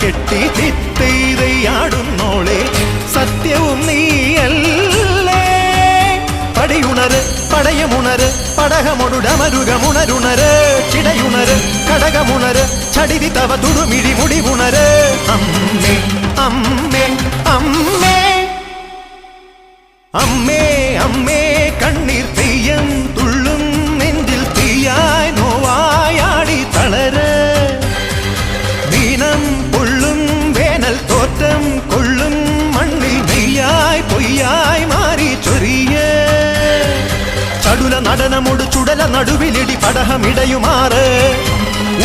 കെട്ടി ചിത്തീതയാടുന്നോളെ സത്യവും നീയല്ലേ. പടിയുണര് പടയമുണര് പടകമൊടുടമരുകമുണരുണര് ചിടയുണര് കടകമുണര് ചടിതി തവ തുടുമിഴി മുടിവുണര്. അമ്മേ അമ്മേ അമ്മേ അമ്മേ അമ്മേ കണ്ണീർ തെയ്യം തുള്ളും നെഞ്ചിൽ തീയായി നോവായാടി തളര്. ദീനം പൊള്ളും വേനൽ തോറ്റം കൊള്ളും മണ്ണിൽ നെയ്യായി പൊയ്യായി മാറി ചൊരിയ. ചടുല നടനമൊടു ചുടല നടുവിലിടി പടഹമിടയുമാറ്.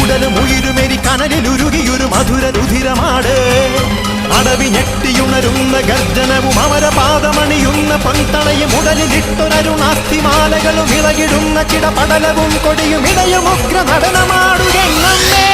ഉടലും ഉയിരുമെരി കനലിലുരുകിയൊരു മധുര രുധിരമാട്. അടവി ഞെട്ടിയുണരുന്ന ഗർജനവും അമരപാദമണിയുന്ന പൊൻതളയും ഉടലിലിട്ടൊരരുണാസ്ഥിമാലകളും ഇളകിടുന്ന ചിടപടലവും കൊടിയും ഇടയും ഉഗ്ര നടനമാടുകെന്നമ്മേ.